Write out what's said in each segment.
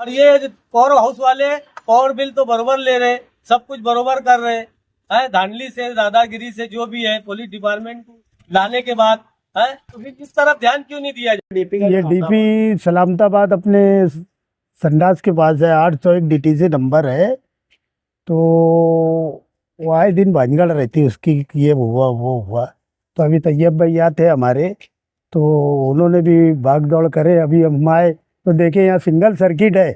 और ये power house वाले पावर बिल तो बरोबर ले रहे, सब कुछ बरोबर कर रहे हैं। धांधली से दादागिरी से जो भी है पुलिस डिपार्टमेंट लाने के बाद है, तो फिर इस तरफ ध्यान क्यों नहीं दिया जाए? ये डीपी सलामताबाद अपने संडास के पास है, 801 डीटीसी नंबर है। तो वो आए दिन भांजगड़ रहती उसकी, ये हुआ वो हुआ। तो अभी तैयब भाई यहाँ थे हमारे, तो उन्होंने भी भाग दौड़ करे। अभी हम आए तो देखे यहाँ सिंगल सर्किट है,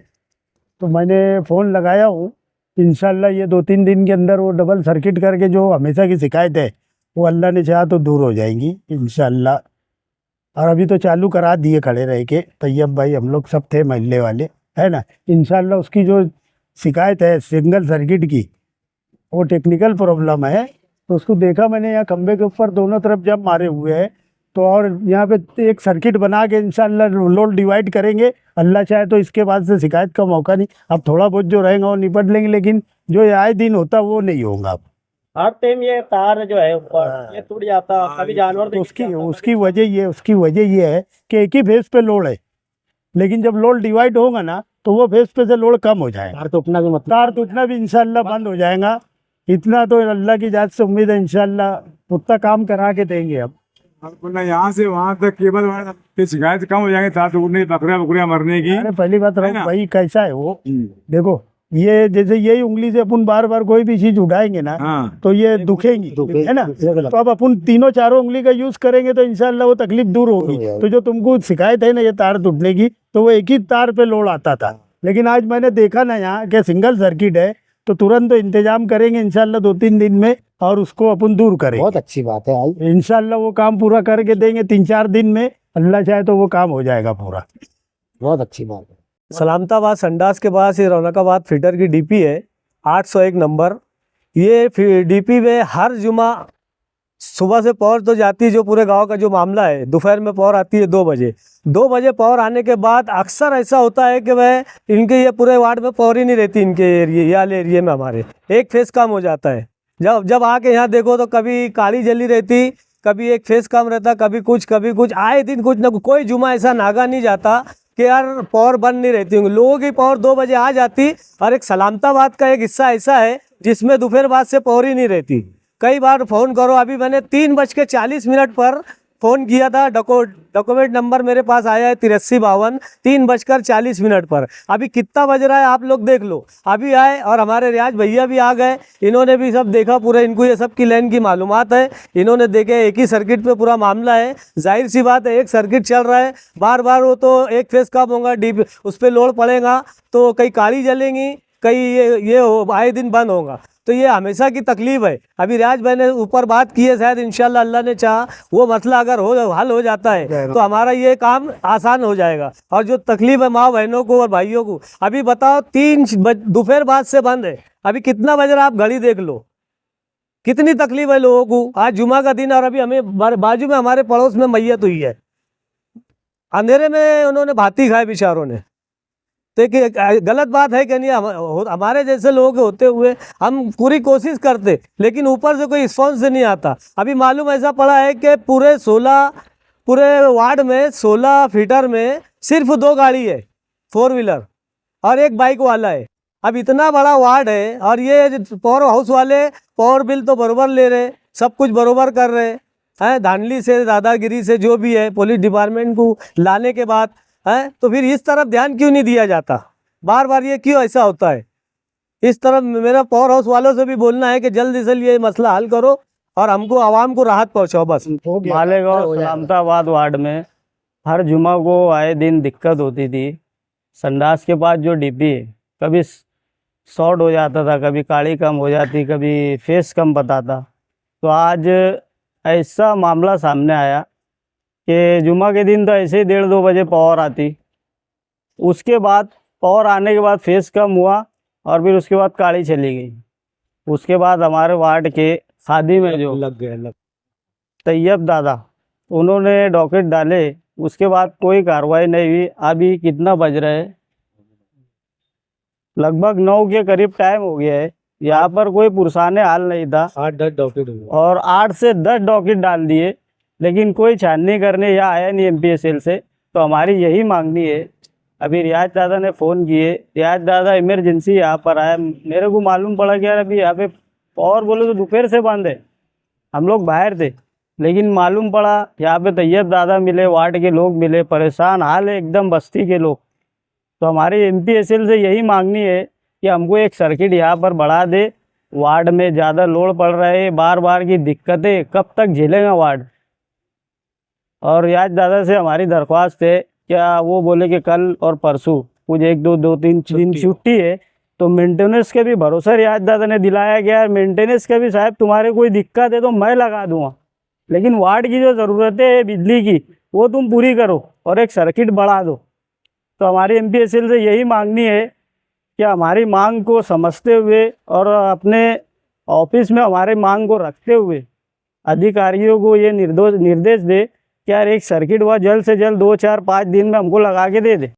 तो मैंने फ़ोन लगाया हूँ। इंशाल्लाह ये 2-3 दिन के अंदर वो डबल सर्किट करके जो हमेशा की शिकायत है वो अल्लाह ने चाहा तो दूर हो जाएंगी इंशाल्लाह। और अभी तो चालू करा दिए खड़े रह के तैयब भाई, हम लोग सब थे महल्ले वाले, है ना। इंशाल्लाह उसकी जो शिकायत है सिंगल सर्किट की, वो टेक्निकल प्रॉब्लम है। तो उसको देखा मैंने, यहाँ खंबे के ऊपर दोनों तरफ जब मारे हुए हैं, तो और यहाँ पे एक सर्किट बना के इंशाल्लाह लोड डिवाइड करेंगे। अल्लाह चाहे तो इसके बाद से शिकायत का मौका नहीं। अब थोड़ा बहुत जो रहेगा वो निपट लेंगे, लेकिन जो ये आए दिन होता वो नहीं होगा। अब हर टाइम ये तार जो है ऊपर ये टूट जाता, कभी जानवर तो उसकी वजह ये है कि एक ही फेस पे लोड है, लेकिन जब लोड डिवाइड होगा ना तो वो फेस पे से लोड कम हो जाएगा। तार टूटना भी इंशाल्लाह बंद हो जाएगा। इतना तो अल्लाह की जात से उम्मीद है, इंशाल्लाह उतना काम करा के देंगे। अब यहाँ से वहाँ तक केबल की शिकायत कम हो जाएंगे, तार टूटने, बकरियां मरने की। अरे पहली बात भाई कैसा है वो, देखो ये जैसे यही उंगली से अपन बार बार कोई भी चीज उठाएंगे ना, तो ये दुखेंगी, है ना। तो अब अपन तीनों चारों उंगली का यूज करेंगे तो इंशाल्लाह वो तकलीफ दूर होगी। तो जो तुमको शिकायत है ना ये तार टूटने की, तो वो एक ही तार पे लोड आता था, लेकिन आज मैंने देखा ना यहाँ के सिंगल सर्किट है, तो तुरंत तो इंतजाम करेंगे इंशाल्लाह 2-3 दिन में, और उसको अपन दूर करेंगे। बहुत अच्छी बात है भाई, इंशाल्लाह वो काम पूरा करके देंगे 3-4 दिन में, अल्लाह चाहे तो वो काम हो जाएगा पूरा। बहुत अच्छी बात है। सलामताबाद संडास के पास ये रौनकाबाद फीडर की डीपी है, 801 नंबर। ये डीपी में हर जुमा सुबह से पावर तो जाती है, जो पूरे गांव का जो मामला है, दोपहर में पावर आती है 2 बजे। 2 बजे पावर आने के बाद अक्सर ऐसा होता है कि वह इनके ये पूरे वार्ड में पावर ही नहीं रहती, इनके एरिए में हमारे एक फेस कम हो जाता है। जब आके यहाँ देखो तो कभी काली जली रहती, कभी एक फेस कम रहता, कभी कुछ आए दिन कुछ ना कोई जुमा ऐसा नागा नहीं जाता कि यार पावर बंद नहीं रहती होंगी। लोगों की पावर 2 बजे आ जाती, और एक सलामताबाद का एक हिस्सा ऐसा है जिसमें दोपहर बाद से पावर ही नहीं रहती। कई बार फ़ोन करो, अभी मैंने 3:40 पर फ़ोन किया था, डॉक्यूमेंट नंबर मेरे पास आया है 8352, 3:40 पर। अभी कितना बज रहा है आप लोग देख लो। अभी आए और हमारे रियाज भैया भी आ गए, इन्होंने भी सब देखा पूरा, इनको ये सब की लाइन की मालूमात है, इन्होंने देखे एक ही सर्किट पे पूरा मामला है। जाहिर सी बात है एक सर्किट चल रहा है, बार बार वो तो एक फेस कम होगा, डीप उस पर लोड पड़ेगा तो कई काली जलेंगी, कई ये आए दिन बंद होगा। तो ये हमेशा की तकलीफ है। अभी रियाज भाई ने ऊपर बात की है, शायद इंशाल्लाह अल्लाह ने चाहा वो मसला अगर हल हो जाता है तो हमारा ये काम आसान हो जाएगा। और जो तकलीफ है माँ बहनों को और भाइयों को, अभी बताओ 3 दोपहर बाद से बंद है, अभी कितना बज रहा है आप घड़ी देख लो, कितनी तकलीफ है लोगों को। आज जुमा का दिन और अभी हमें बाजू में हमारे पड़ोस में मैयत हुई है, अंधेरे में उन्होंने भाती खाए बेचारों ने। तो एक गलत बात है कि नहीं, हमारे जैसे लोग होते हुए हम पूरी कोशिश करते, लेकिन ऊपर से कोई रिस्पॉन्स नहीं आता। अभी मालूम ऐसा पड़ा है कि पूरे वार्ड में 16 फीटर में सिर्फ 2 गाड़ी है, 4 व्हीलर, और 1 बाइक वाला है। अब इतना बड़ा वार्ड है, और ये पावर हाउस वाले पावर बिल तो बरोबर ले रहे, सब कुछ बरोबर कर रहे हैं। धांधली से दादागिरी से जो भी है पुलिस डिपार्टमेंट को लाने के बाद है, तो फिर इस तरफ ध्यान क्यों नहीं दिया जाता? बार बार ये क्यों ऐसा होता है? इस तरफ मेरा पावर हाउस वालों से भी बोलना है कि जल्दी से ये मसला हल करो और हमको आवाम को राहत पहुंचाओ बस। मालेगांव सलामताबाद वार्ड में हर जुमा को आए दिन दिक्कत होती थी। संडास के पास जो डीपी है, कभी शॉर्ट हो जाता था, कभी काली कम हो जाती, कभी फेस कम बताता। तो आज ऐसा मामला सामने आया कि जुमा के दिन तो ऐसे ही 1:30-2 बजे पावर आती, उसके बाद पावर आने के बाद फेस कम हुआ और फिर उसके बाद काली चली गई। उसके बाद हमारे वार्ड के शादी में जो तैयब दादा, उन्होंने डॉकेट डाले, उसके बाद कोई कार्रवाई नहीं हुई। अभी कितना बज रहा है, लगभग 9 के करीब टाइम हो गया है, यहाँ पर कोई पुरसाने हाल नहीं था। 8-10 डॉक्यूमेंट और 8 से 10 डॉकेट डाल दिए, लेकिन कोई छाननी करने यहाँ आया नहीं एमपीएसएल से। तो हमारी यही मांगनी है, अभी रियाज दादा ने फ़ोन किए, रियाज दादा इमरजेंसी यहाँ पर आया, मेरे को मालूम पड़ा कि यार अभी यहाँ पे और बोले तो दोपहर से बंद है, हम लोग बाहर थे, लेकिन मालूम पड़ा यहाँ पे तैयब दादा मिले, वार्ड के लोग मिले, परेशान हाल है एकदम बस्ती के लोग। तो हमारी MPSL से यही मांगनी है कि हमको एक सर्किट यहाँ पर बढ़ा दे, वार्ड में ज़्यादा लोड पड़ रहा है, बार बार की दिक्कतें कब तक झेलेगा वार्ड। और रियाज दादा से हमारी दरख्वास्त है, क्या वो बोले कि कल और परसों कुछ 1-2-3 दिन छुट्टी है, तो मेंटेनेंस के भी भरोसा रियाज दादा ने दिलाया गया, मेंटेनेंस के भी साहब तुम्हारे कोई दिक्कत है तो मैं लगा दूंगा, लेकिन वार्ड की जो ज़रूरतें है बिजली की वो तुम पूरी करो और एक सर्किट बढ़ा दो। तो हमारी MPSL से यही मांगनी है कि हमारी मांग को समझते हुए और अपने ऑफिस में हमारे मांग को रखते हुए अधिकारियों को ये निर्देश दे कि यार एक सर्किट हुआ जल्द से जल्द 2-4-5 दिन में हमको लगा के दे दे।